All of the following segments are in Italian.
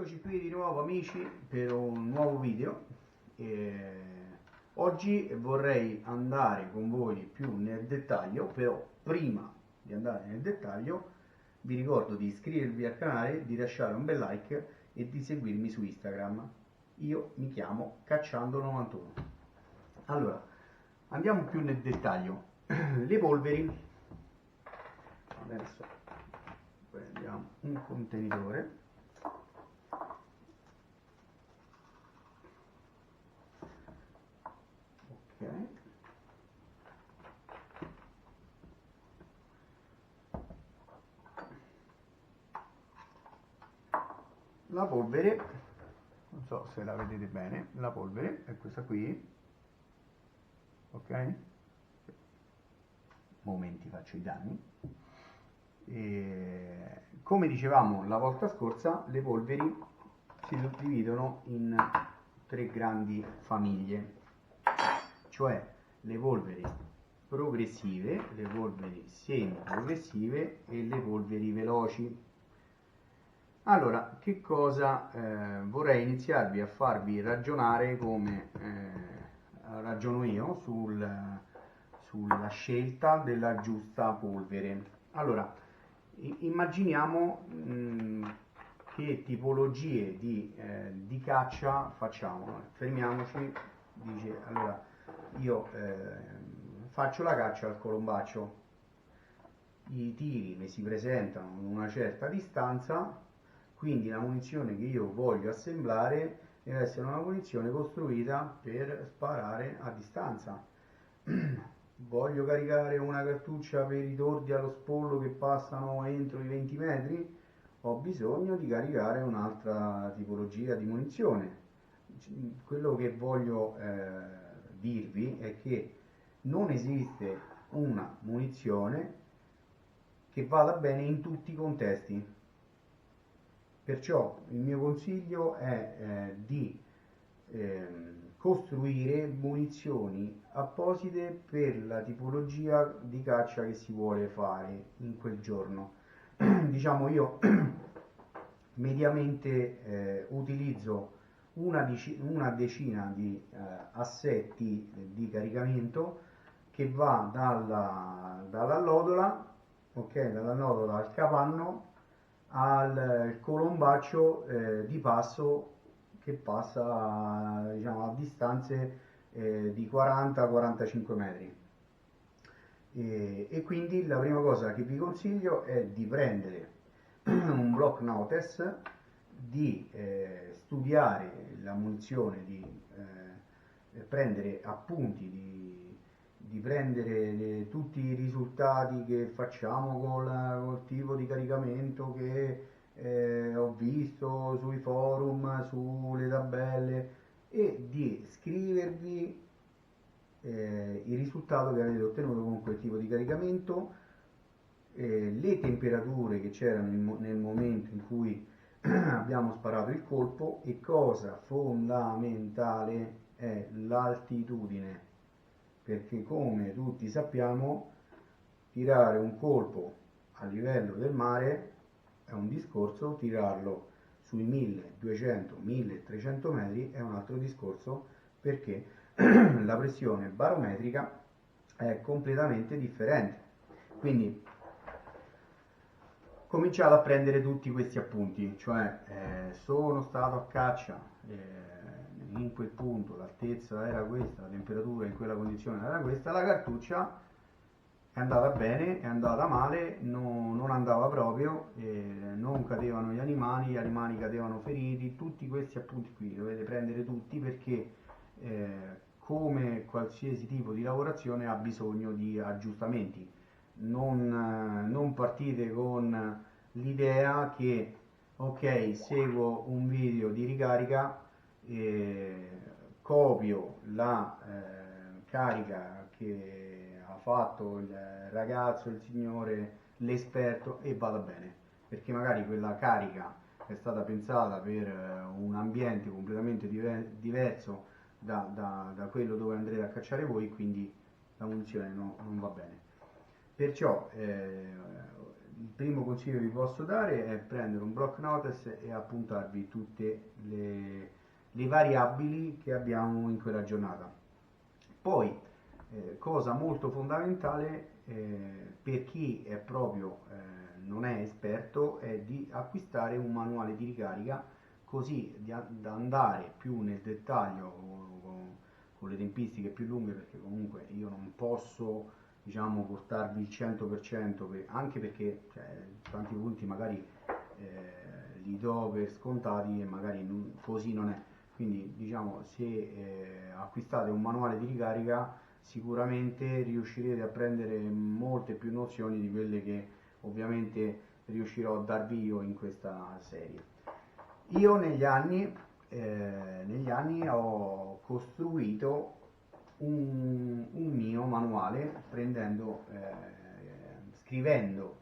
Eccoci qui di nuovo amici per un nuovo video. Oggi vorrei andare con voi più nel dettaglio, però prima di andare nel dettaglio vi ricordo di iscrivervi al canale, di lasciare un bel like e di seguirmi su Instagram. Io mi chiamo Cacciando91. Allora, andiamo più nel dettaglio. Le polveri. Adesso prendiamo un contenitore. La polvere, non so se la vedete bene, la polvere è questa qui, ok? Momenti faccio i danni. E come dicevamo la volta scorsa, le polveri si suddividono in tre grandi famiglie, cioè le polveri progressive, le polveri semi-progressive e le polveri veloci. Allora, che cosa vorrei iniziarvi a farvi ragionare come ragiono io sulla scelta della giusta polvere. Allora, immaginiamo che tipologie di caccia facciamo. Fermiamoci, dice, allora, io faccio la caccia al colombaccio, i tiri mi si presentano in una certa distanza, quindi la munizione che io voglio assemblare deve essere una munizione costruita per sparare a distanza. Voglio caricare una cartuccia per i tordi allo spollo che passano entro i 20 metri, ho bisogno di caricare un'altra tipologia di munizione. Quello che voglio dirvi è che non esiste una munizione che vada bene in tutti i contesti. Perciò il mio consiglio è di costruire munizioni apposite per la tipologia di caccia che si vuole fare in quel giorno. Diciamo, io mediamente utilizzo una decina di assetti di caricamento che va dall'allodola, ok, dall'allodola al capanno al colombaccio di passo che passa, diciamo, a distanze di 40-45 metri. E quindi la prima cosa che vi consiglio è di prendere un block notice, di studiare la munizione, di prendere appunti, di prendere tutti i risultati che facciamo col tipo di caricamento che ho visto sui forum, sulle tabelle, e di scrivervi il risultato che avete ottenuto con quel tipo di caricamento, le temperature che c'erano nel momento in cui abbiamo sparato il colpo, e cosa fondamentale è l'altitudine, perché come tutti sappiamo tirare un colpo a livello del mare è un discorso, tirarlo sui 1200-1300 metri è un altro discorso, perché la pressione barometrica è completamente differente. Quindi cominciate a prendere tutti questi appunti, cioè sono stato a caccia, in quel punto l'altezza era questa, la temperatura in quella condizione era questa, la cartuccia è andata bene, è andata male, non andava proprio, non cadevano gli animali cadevano feriti. Tutti questi appunti qui dovete prendere tutti, perché come qualsiasi tipo di lavorazione ha bisogno di aggiustamenti. Non partite con l'idea che ok, seguo un video di ricarica, copio la carica che ha fatto il ragazzo, il signore, l'esperto, e vada bene, perché magari quella carica è stata pensata per un ambiente completamente diverso da quello dove andrete a cacciare voi, quindi la munizione non va bene. Perciò il primo consiglio che vi posso dare è prendere un block notice e appuntarvi tutte le variabili che abbiamo in quella giornata. Poi, cosa molto fondamentale per chi è proprio non è esperto, è di acquistare un manuale di ricarica, così da andare più nel dettaglio con le tempistiche più lunghe, perché comunque io non posso, diciamo, portarvi il 100%, anche perché tanti punti magari li do per scontati e magari così non è. Quindi diciamo, se acquistate un manuale di ricarica sicuramente riuscirete a prendere molte più nozioni di quelle che ovviamente riuscirò a darvi io in questa serie. Io negli anni ho costruito un mio manuale scrivendo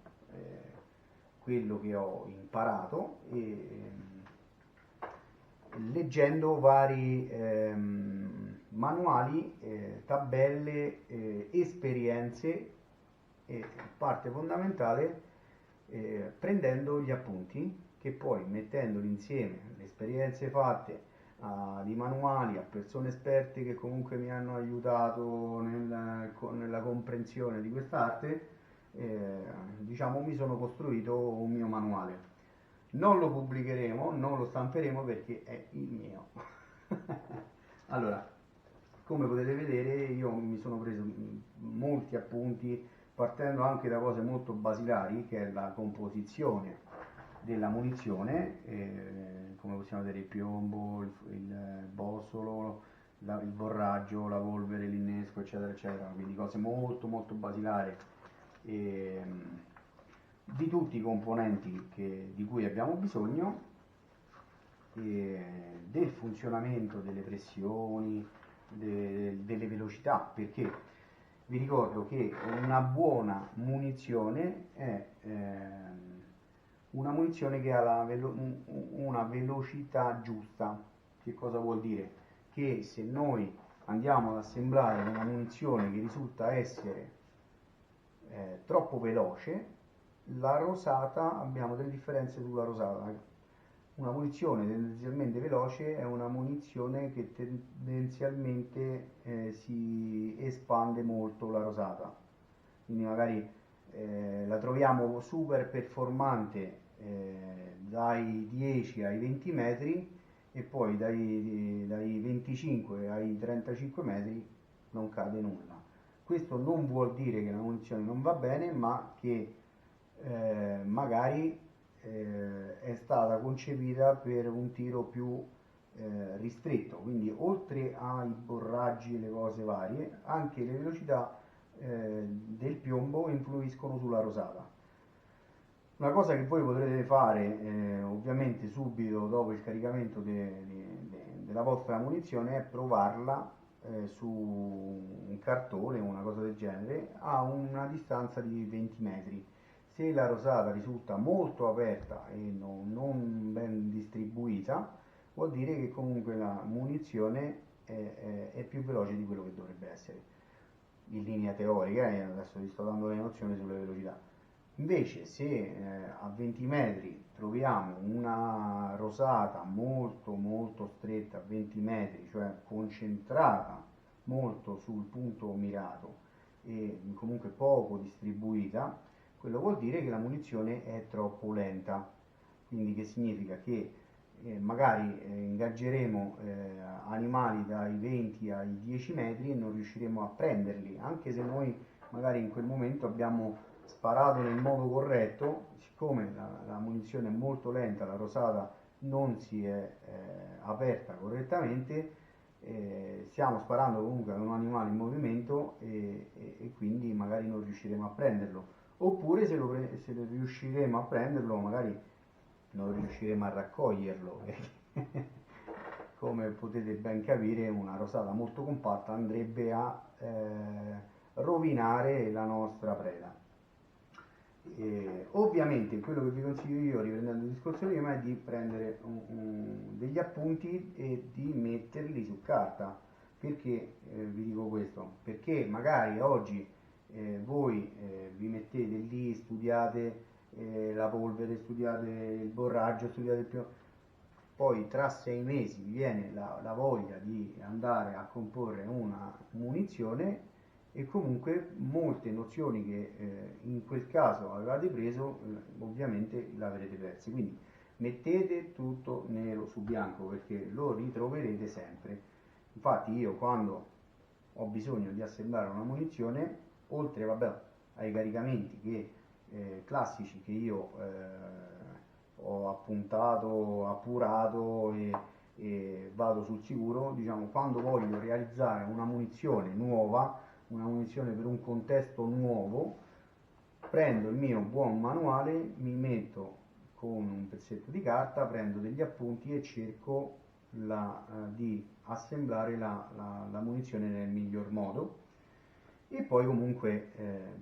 quello che ho imparato e leggendo vari manuali, tabelle, esperienze e parte fondamentale prendendo gli appunti, che poi mettendoli insieme, le esperienze fatte di manuali, a persone esperte che comunque mi hanno aiutato nella comprensione di quest'arte, diciamo mi sono costruito un mio manuale. Non lo pubblicheremo, non lo stamperemo perché è il mio. Allora, come potete vedere, io mi sono preso molti appunti, partendo anche da cose molto basilari, che è la composizione della munizione, come possiamo vedere il piombo, il bossolo, il borraggio, la polvere, l'innesco, eccetera, eccetera, quindi cose molto molto basilari. Di tutti i componenti di cui abbiamo bisogno, del funzionamento delle pressioni, delle velocità, perché vi ricordo che una buona munizione è una munizione che ha una velocità giusta. Che cosa vuol dire? Che se noi andiamo ad assemblare una munizione che risulta essere troppo veloce, la rosata, abbiamo delle differenze sulla rosata. Una munizione tendenzialmente veloce è una munizione che tendenzialmente si espande molto la rosata, quindi magari la troviamo super performante dai 10 ai 20 metri e poi dai 25 ai 35 metri non cade nulla. Questo non vuol dire che la munizione non va bene, ma che magari è stata concepita per un tiro più ristretto, quindi oltre ai borraggi e le cose varie, anche le velocità del piombo influiscono sulla rosata. Una cosa che voi potrete fare ovviamente subito dopo il caricamento della vostra munizione è provarla su un cartone o una cosa del genere a una distanza di 20 metri. Se la rosata risulta molto aperta e non ben distribuita, vuol dire che comunque la munizione è più veloce di quello che dovrebbe essere, in linea teorica, e adesso vi sto dando le nozioni sulle velocità. Invece se a 20 metri troviamo una rosata molto molto stretta, a 20 metri, cioè concentrata molto sul punto mirato e comunque poco distribuita, quello vuol dire che la munizione è troppo lenta. Quindi che significa che magari ingaggeremo animali dai 20 ai 10 metri e non riusciremo a prenderli, anche se noi magari in quel momento abbiamo sparato nel modo corretto. Siccome la munizione è molto lenta, la rosata non si è aperta correttamente, stiamo sparando comunque ad un animale in movimento e quindi magari non riusciremo a prenderlo. Oppure se riusciremo a prenderlo, magari non riusciremo a raccoglierlo. Come potete ben capire, una rosata molto compatta andrebbe a rovinare la nostra preda. Ovviamente quello che vi consiglio io, riprendendo il discorso prima, è di prendere degli appunti e di metterli su carta. Perché vi dico questo? Perché magari oggi voi vi mettete lì, studiate la polvere, studiate il borraggio, studiate il primo. Poi tra 6 mesi vi viene la voglia di andare a comporre una munizione e comunque molte nozioni che in quel caso avevate preso ovviamente l'avrete perse. Quindi mettete tutto nero su bianco perché lo ritroverete sempre. Infatti io quando ho bisogno di assemblare una munizione, oltre vabbè, ai caricamenti classici che io ho appuntato, appurato e vado sul sicuro, diciamo, quando voglio realizzare una munizione nuova, una munizione per un contesto nuovo, prendo il mio buon manuale, mi metto con un pezzetto di carta, prendo degli appunti e cerco di assemblare la munizione nel miglior modo e poi comunque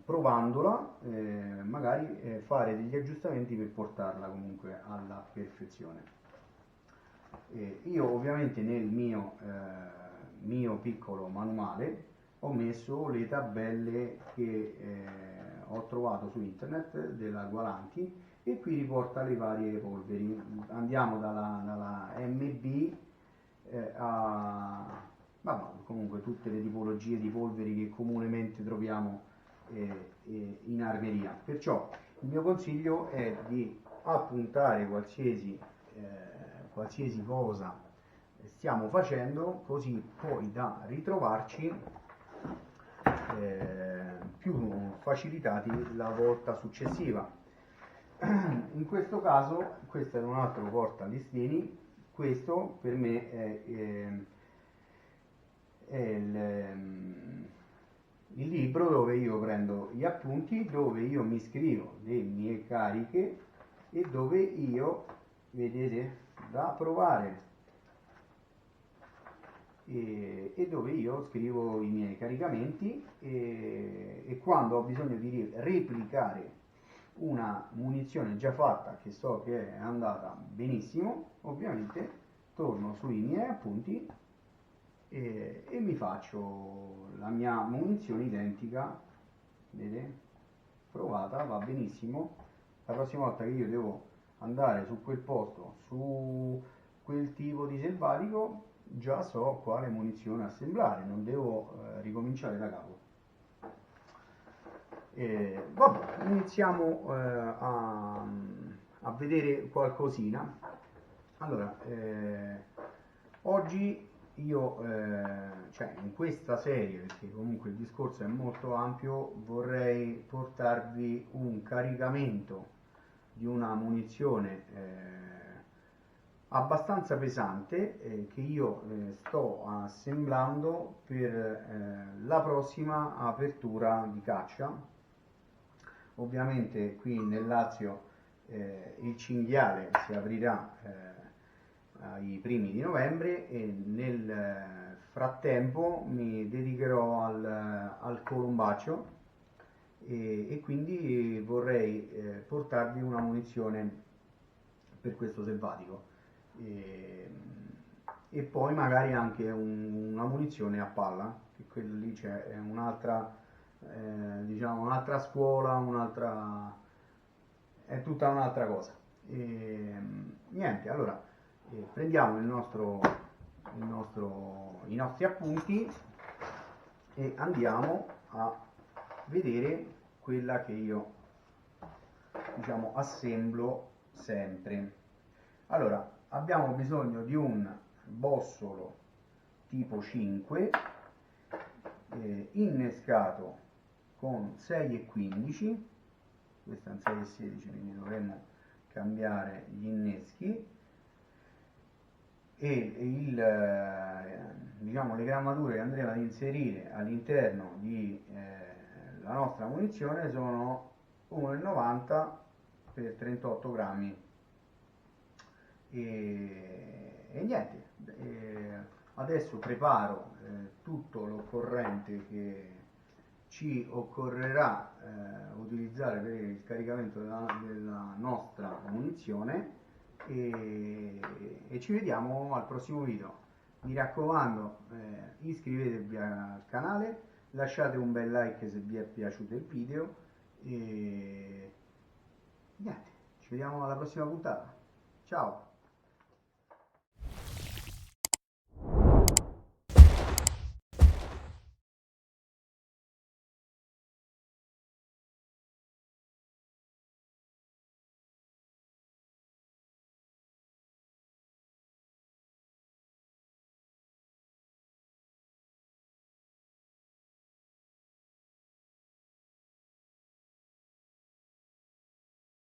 provandola magari fare degli aggiustamenti per portarla comunque alla perfezione. Io ovviamente nel mio piccolo manuale ho messo le tabelle che ho trovato su internet della Gualanti e qui riporta le varie polveri. Andiamo dalla MB comunque tutte le tipologie di polveri che comunemente troviamo in armeria. Perciò il mio consiglio è di appuntare qualsiasi cosa stiamo facendo, così poi da ritrovarci più facilitati la volta successiva. In questo caso, questo è un altro portalistini, questo per me è il libro dove io prendo gli appunti, dove io mi scrivo le mie cariche e dove io, vedete, da provare e dove io scrivo i miei caricamenti e quando ho bisogno di replicare una munizione già fatta che so che è andata benissimo, ovviamente torno sui miei appunti e mi faccio la mia munizione identica, vedete, provata, va benissimo. La prossima volta che io devo andare su quel posto, su quel tipo di selvatico, già so quale munizione assemblare, non devo ricominciare da capo. Vabbè, iniziamo a vedere qualcosina. Allora, oggi io, cioè in questa serie, perché comunque il discorso è molto ampio, vorrei portarvi un caricamento di una munizione abbastanza pesante che io sto assemblando per la prossima apertura di caccia. Ovviamente qui nel Lazio il cinghiale si aprirà ai primi di novembre e nel frattempo mi dedicherò al columbaccio e quindi vorrei portarvi una munizione per questo selvatico e poi magari anche una munizione a palla, che quello lì c'è un'altra diciamo un'altra scuola, è tutta un'altra cosa. Niente, allora prendiamo i nostri appunti e andiamo a vedere quella che io diciamo assemblo sempre. Allora, abbiamo bisogno di un bossolo tipo 5 innescato con 6,15, questo è un 6,16 quindi dovremmo cambiare gli inneschi e diciamo, le grammature che andremo ad inserire all'interno la nostra munizione sono 1,90 per 38 grammi e niente, adesso preparo tutto l'occorrente che ci occorrerà utilizzare per il caricamento della nostra munizione e ci vediamo al prossimo video. Mi raccomando, iscrivetevi al canale, lasciate un bel like se vi è piaciuto il video Niente, ci vediamo alla prossima puntata. Ciao!